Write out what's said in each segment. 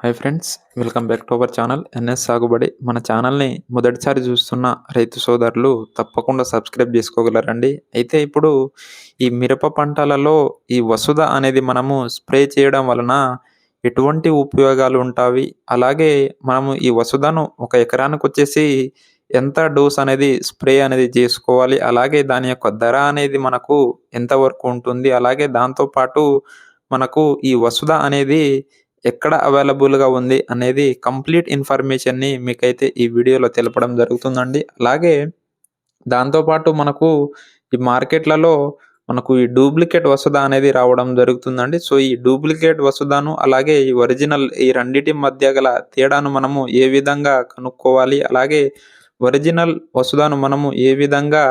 Hi friends, welcome back to our channel NS Sagubadi. మన ఛానల్ని మొదటిసారి చూస్తున్న రైతు సోదరులు తప్పకుండా సబ్స్క్రైబ్ చేసుకోగలరండి. అయితే ఇప్పుడు ఈ మిరప పంటలలో ఈ వసుధ అనేది మనము స్ప్రే చేయడం వలన ఎటువంటి ఉపయోగాలు ఉంటాయి, అలాగే మనము ఈ వసుధను ఒక ఎకరానికి వచ్చేసి ఎంత డోస్ అనేది స్ప్రే అనేది చేసుకోవాలి, అలాగే దాని యొక్క ధర అనేది మనకు ఎంతవరకు ఉంటుంది, అలాగే దాంతోపాటు మనకు ఈ వసుధ అనేది ఎక్కడ అవైలబుల్‌గా ఉంది అనేది కంప్లీట్ ఇన్ఫర్మేషన్‌ని మీకైతే ఈ వీడియోలో తెలపడం జరుగుతుందండి. అలాగే దాంతో పాటు మనకు ఈ మార్కెట్‌లలో మనకు ఈ డూప్లికేట్ వసుధ అనేది రావడం జరుగుతుందండి. సో, ఈ డూప్లికేట్ వసుధను అలాగే ఈ ఒరిజినల్ ఈ రెండిటి మధ్య గల తేడాను మనము ఏ విధంగా కనుక్కోవాలి, అలాగే ఒరిజినల్ వసుధను మనము ఏ విధంగా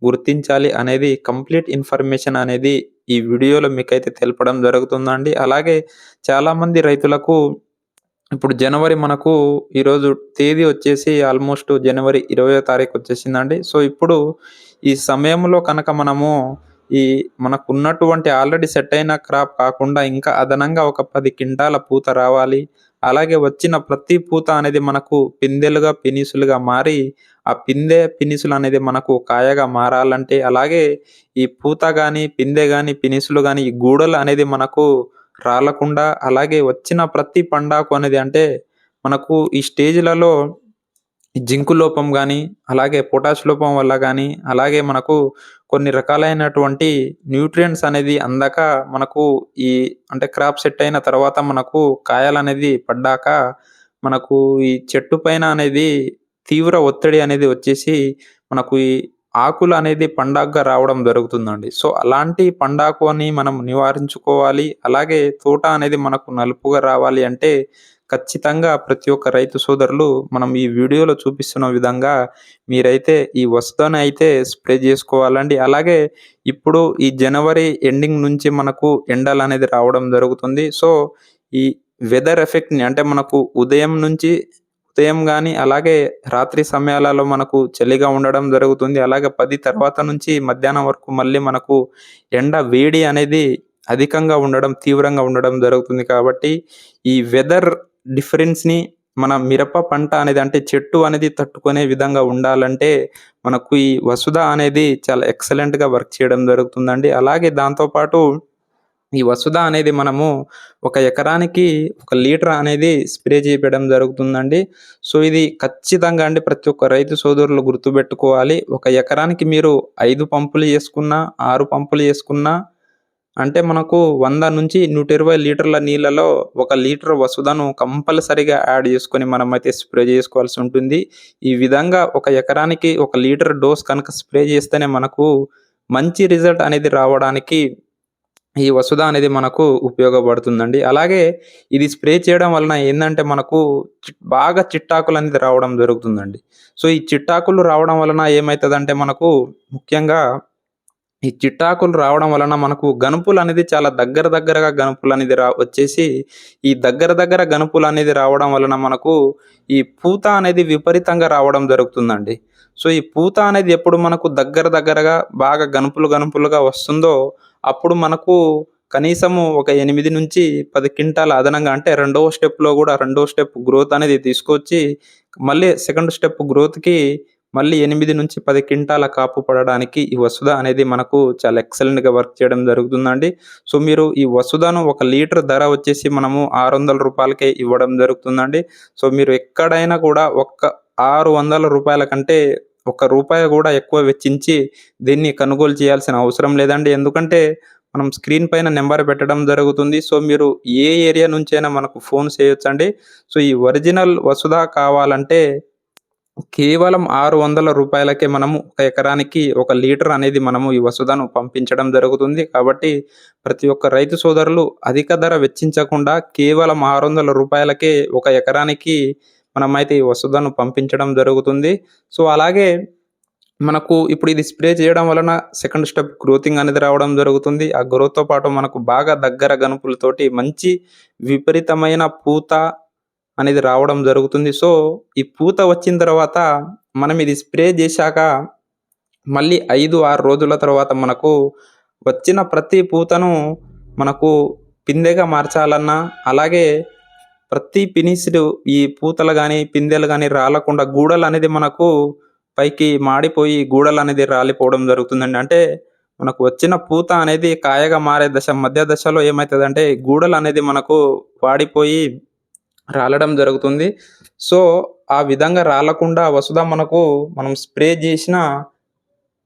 గుర్తించాలి అనేది కంప్లీట్ ఇన్ఫర్మేషన్ అనేది ఈ వీడియోలో మీకైతే తెలపడం జరుగుతుందండి. అలాగే చాలామంది రైతులకు ఇప్పుడు జనవరి మనకు ఈరోజు తేదీ వచ్చేసి ఆల్మోస్ట్ జనవరి 20వ తారీఖు వచ్చేసిందండి. సో, ఇప్పుడు ఈ సమయంలో కనుక మనము ఈ మనకున్నటువంటి ఆల్రెడీ సెట్ అయిన క్రాప్ కాకుండా ఇంకా అదనంగా ఒక 10 క్వింటాల పూత రావాలి. అలాగే వచ్చిన ప్రతి పూత అనేది మనకు పిందెలుగా, పినిసులుగా మారి ఆ పిందె, పినిసులు అనేది మనకు కాయగా మారాలంటే, అలాగే ఈ పూత గాని, పిందె గాని, పినిసులు గాని ఈ గూడలు అనేది మనకు రాలకుండా, అలాగే వచ్చిన ప్రతి పండాకు అనేది అంటే మనకు ఈ స్టేజ్‌లలో జింకు లోపం గాని, అలాగే పొటాష్ లోపం వల్ల గాని, అలాగే మనకు కొన్ని రకాలైనటువంటి న్యూట్రియంట్స్ అనేది అందక మనకు ఈ అంటే క్రాప్ సెట్ అయిన తర్వాత మనకు కాయలనేది పడ్డాక మనకు ఈ చెట్టు పైన అనేది తీవ్ర ఒత్తిడి అనేది వచ్చేసి మనకు ఈ ఆకులు అనేది పండాగ్గా రావడం జరుగుతుందండి. సో, అలాంటి పండాకుని మనం నివారించుకోవాలి. అలాగే తోట అనేది మనకు నలుపుగా రావాలి అంటే ఖచ్చితంగా ప్రతి ఒక్క రైతు సోదరులు మనం ఈ వీడియోలో చూపిస్తున్న విధంగా మీరైతే ఈ వస్తువుని అయితే స్ప్రే చేసుకోవాలండి. అలాగే ఇప్పుడు ఈ జనవరి ఎండింగ్ నుంచి మనకు ఎండలనేది రావడం జరుగుతుంది. సో, ఈ వెదర్ ఎఫెక్ట్‌ని అంటే మనకు ఉదయం గాని, అలాగే రాత్రి సమయాలలో మనకు చలిగా ఉండడం జరుగుతుంది. అలాగే 10 తర్వాత నుంచి మధ్యాహ్నం వరకు మళ్ళీ మనకు ఎండ వేడి అనేది అధికంగా ఉండడం, తీవ్రంగా ఉండడం జరుగుతుంది. కాబట్టి ఈ వెదర్ డిఫరెన్స్‌ని మన మిరప పంట అనేది అంటే చెట్టు అనేది తట్టుకునే విధంగా ఉండాలంటే మనకు ఈ వసుధ అనేది చాలా ఎక్సలెంట్‌గా వర్క్ చేయడం జరుగుతుందండి. అలాగే దాంతో పాటు ఈ వసుధ అనేది మనము ఒక ఎకరానికి 1 లీటర్ అనేది స్ప్రే చేపియడం జరుగుతుందండి. సో, ఇది ఖచ్చితంగా అండి ప్రతి ఒక్క రైతు సోదరులు గుర్తుపెట్టుకోవాలి. ఒక ఎకరానికి మీరు 5 పంపులు చేసుకున్నా, 6 పంపులు చేసుకున్నా అంటే మనకు 100-120 లీటర్ల నీళ్లలో 1 లీటర్ వసుధను కంపల్సరీగా యాడ్ చేసుకొని మనమైతే స్ప్రే చేసుకోవాల్సి ఉంటుంది. ఈ విధంగా ఒక ఎకరానికి 1 లీటర్ డోస్ కనుక స్ప్రే చేస్తేనే మనకు మంచి రిజల్ట్ అనేది రావడానికి ఈ వసుధ అనేది మనకు ఉపయోగపడుతుందండి. అలాగే ఇది స్ప్రే చేయడం వలన ఏందంటే మనకు బాగా చిట్టాకులనేది రావడం జరుగుతుందండి. సో, ఈ చిట్టాకులు రావడం వలన ఏమైతదంటే మనకు ముఖ్యంగా ఈ చిట్టాకులు రావడం వలన మనకు గనుపులనేది చాలా దగ్గరగా గనుపులనేది వచ్చేసి ఈ దగ్గర గనుపులనేది రావడం వలన మనకు ఈ పూత అనేది విపరీతంగా రావడం జరుగుతుందండి. సో, ఈ పూత అనేది ఎప్పుడు మనకు దగ్గరగా బాగా గనుపులుగా వస్తుందో అప్పుడు మనకు కనీసము ఒక 8-10 క్వింటాల అదనంగా అంటే రెండో స్టెప్ గ్రోత్ అనేది తీసుకొచ్చి మళ్ళీ సెకండ్ స్టెప్ గ్రోత్‌కి మళ్ళీ 8-10 క్వింటాల కాపు పడడానికి ఈ వసుధ అనేది మనకు చాలా ఎక్సలెంట్‌గా వర్క్ చేయడం జరుగుతుందండి. సో, మీరు ఈ వసుధను 1 లీటర్ ధర వచ్చేసి మనము రూ. 600కే ఇవ్వడం జరుగుతుందండి. సో, మీరు ఎక్కడైనా కూడా ఒక్క రూ. 600 కంటే ఒక్క రూపాయి కూడా ఎక్కువ వెచ్చించి దీన్ని కొనుగోలు చేయాల్సిన అవసరం లేదండి. ఎందుకంటే మనం స్క్రీన్ పైన నంబర్ పెట్టడం జరుగుతుంది. సో, మీరు ఏ ఏరియా నుంచైనా మనకు ఫోన్ చేయొచ్చండి. సో, ఈ ఒరిజినల్ వసుధ కావాలంటే కేవలం రూ. 600కే మనము ఒక ఎకరానికి 1 లీటర్ అనేది మనము ఈ వసుధను పంపించడం జరుగుతుంది. కాబట్టి ప్రతి ఒక్క రైతు సోదరులు అధిక ధర వెచ్చించకుండా కేవలం రూ. 600కే ఒక ఎకరానికి మనమైతే ఈ వసుధను పంపించడం జరుగుతుంది. సో, అలాగే మనకు ఇప్పుడు ఇది స్ప్రే చేయడం వలన సెకండ్ స్టెప్ గ్రోతింగ్ అనేది రావడం జరుగుతుంది. ఆ గ్రోత్‌తో పాటు మనకు బాగా దగ్గర గనుపులతోటి మంచి విపరీతమైన పూత అనేది రావడం జరుగుతుంది. సో, ఈ పూత వచ్చిన తర్వాత మనం ఇది స్ప్రే చేశాక మళ్ళీ 5, 6 రోజుల తర్వాత మనకు వచ్చిన ప్రతి పూతను మనకు పిందెగా మార్చాలన్నా, అలాగే ప్రతి ఫినిష్‌డ్ ఈ పూతలు గాని, పిందెలు గాని రాలకుండా గూడలనేది మనకు పైకి మాడిపోయి గూడలనేది రాలిపోవడం జరుగుతుందండి. అంటే మనకు వచ్చిన పూత అనేది కాయగా మారే మధ్య దశలో ఏమైతదంటే గూడలనేది మనకు వాడిపోయి రాలడం జరుగుతుంది. సో, ఆ విధంగా రాలకుండా వసుధ మనకు మనం స్ప్రే జేసిన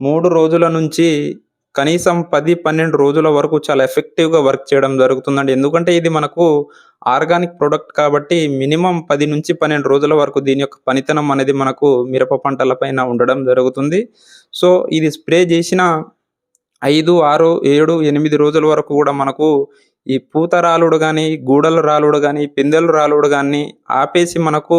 3 రోజుల నుంచి కనీసం 10, 12 రోజుల వరకు చాలా ఎఫెక్టివ్‌గా వర్క్ చేయడం జరుగుతుందండి. ఎందుకంటే ఇది మనకు ఆర్గానిక్ ప్రొడక్ట్ కాబట్టి మినిమమ్ 10-12 రోజుల వరకు దీని యొక్క పనితనం అనేది మనకు మిరప పంటల పైన ఉండడం జరుగుతుంది. సో, ఇది స్ప్రే జేసిన 5, 6, 7, 8 రోజుల వరకు గూడా మనకు ఈ పూత రాలుడు గాని, గూడలు రాలుడు గాని, పిందెలు రాలుడు గాని ఆపేసి మనకు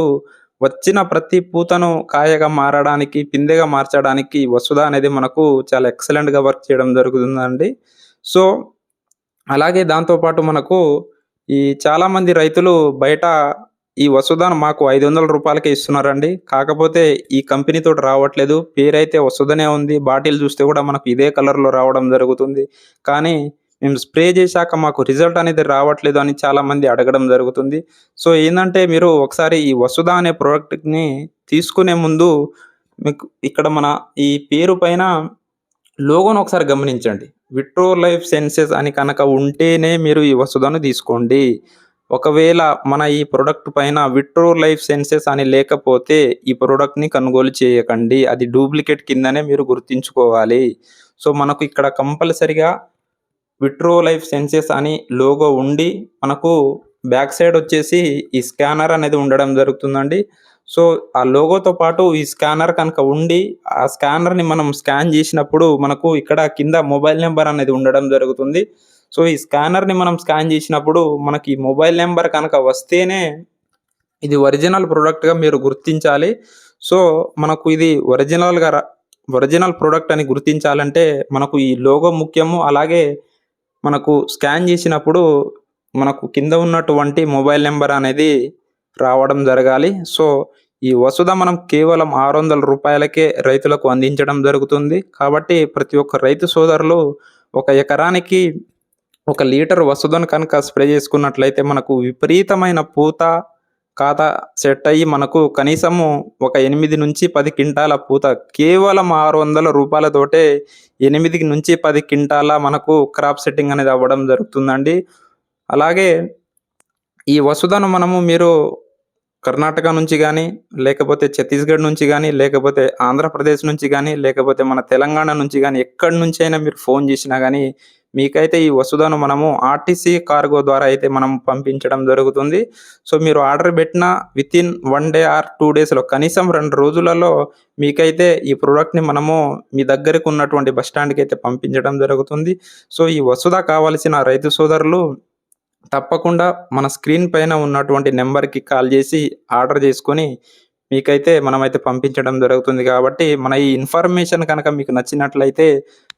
వచ్చిన ప్రతి పూతను కాయగా మారడానికి, పిందెగా మార్చడానికి వసుధ అనేది మనకు చాలా ఎక్సలెంట్‌గా వర్క్ చేయడం జరుగుతుందండి. సో, అలాగే దాంతో పాటు మనకు ఈ చాలామంది రైతులు బయట ఈ వసుధను మాకు రూ. 500కే ఇస్తున్నారండి. కాకపోతే ఈ కంపెనీతోటి రావట్లేదు. పేరైతే వసుధనే ఉంది. బాటిల్ చూస్తే కూడా మనకు ఇదే కలర్‌లో రావడం జరుగుతుంది. కానీ మేము స్ప్రే చేశాక మాకు రిజల్ట్ అనేది రావట్లేదు అని చాలామంది అడగడం జరుగుతుంది. సో, ఏందంటే మీరు ఒకసారి ఈ వసుధ అనే ప్రొడక్ట్‌ని తీసుకునే ముందు మీకు ఇక్కడ మన ఈ పేరు పైన లోగోను ఒకసారి గమనించండి. విట్రో లైఫ్ సెన్సెస్ అని కనుక ఉంటేనే మీరు ఈ వసుధను తీసుకోండి. ఒకవేళ మన ఈ ప్రొడక్ట్ పైన విట్రో లైఫ్ సెన్సెస్ అని లేకపోతే ఈ ప్రొడక్ట్‌ని కొనుగోలు చేయకండి. అది డూప్లికేట్ కిందనే మీరు గుర్తుంచుకోవాలి. సో, మనకు ఇక్కడ కంపల్సరీగా విట్రో లైఫ్ సెన్సెస్ అని లోగో ఉండి, మనకు బ్యాక్ సైడ్ వచ్చేసి ఈ స్కానర్ అనేది ఉండడం జరుగుతుందండి. సో, ఆ లోగోతో పాటు ఈ స్కానర్ కనుక ఉండి, ఆ స్కానర్‌ని మనం స్కాన్ చేసినప్పుడు మనకు ఇక్కడ కింద మొబైల్ నంబర్ అనేది ఉండడం జరుగుతుంది. సో, ఈ స్కానర్‌ని మనం స్కాన్ చేసినప్పుడు మనకి ఈ మొబైల్ నంబర్ కనుక వస్తేనే ఇది ఒరిజినల్ ప్రొడక్ట్‌గా మీరు గుర్తించాలి. సో, మనకు ఇది ఒరిజినల్ ప్రొడక్ట్ అని గుర్తించాలంటే మనకు ఈ లోగో ముఖ్యము. అలాగే మనకు స్కాన్ చేసినప్పుడు మనకు కింద ఉన్నటువంటి మొబైల్ నంబర్ అనేది రావడం జరగాలి. సో, ఈ వసుధ మనం కేవలం రూ. 600కే రైతులకు అందించడం జరుగుతుంది. కాబట్టి ప్రతి ఒక్క రైతు సోదరులు ఒక ఎకరానికి 1 లీటర్ వసుధను కనుక స్ప్రే చేసుకున్నట్లయితే మనకు విపరీతమైన పూత, కాత సెట్ అయ్యి మనకు కనీసము ఒక 8-10 క్వింటాల పూత కేవలం రూ. 600 8-10 క్వింటాల మనకు క్రాప్ సెట్టింగ్ అనేది అవ్వడం జరుగుతుందండి. అలాగే ఈ వసుధను మీరు కర్ణాటక నుంచి గానీ, లేకపోతే ఛత్తీస్‌గఢ్ నుంచి గానీ, లేకపోతే ఆంధ్రప్రదేశ్ నుంచి గానీ, లేకపోతే మన తెలంగాణ నుంచి గానీ, ఎక్కడి నుంచైనా మీరు ఫోను చేసినా గానీ, మీకైతే ఈ వసుధను ఆర్టీసీ కార్గో ద్వారా అయితే మనం పంపించడం జరుగుతుంది. సో, మీరు ఆర్డర్ పెట్టిన వితిన్ 1 డే ఆర్ 2 డేస్‌లో కనీసం 2 రోజులలో మీకైతే ఈ ప్రొడక్ట్‌ని మీ దగ్గరకు ఉన్నటువంటి బస్ స్టాండ్‌కైతే పంపించడం జరుగుతుంది. సో, ఈ వసుధ కావాల్సిన రైతు సోదరులు తప్పకుండా మన స్క్రీన్ పైన ఉన్నటువంటి నంబర్‌కి కాల్ చేసి ఆర్డర్ చేసుకొని మీకైతే మనమైతే పంపించడం జరుగుతుంది కాబట్టి, మన ఈ ఇన్ఫర్మేషన్ కనుక మీకు నచ్చినట్లయితే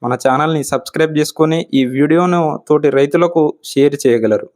మన ఛానల్‌ని సబ్స్క్రైబ్ చేసుకొని ఈ వీడియోను తోటి రైతులకు షేర్ చేయగలరు.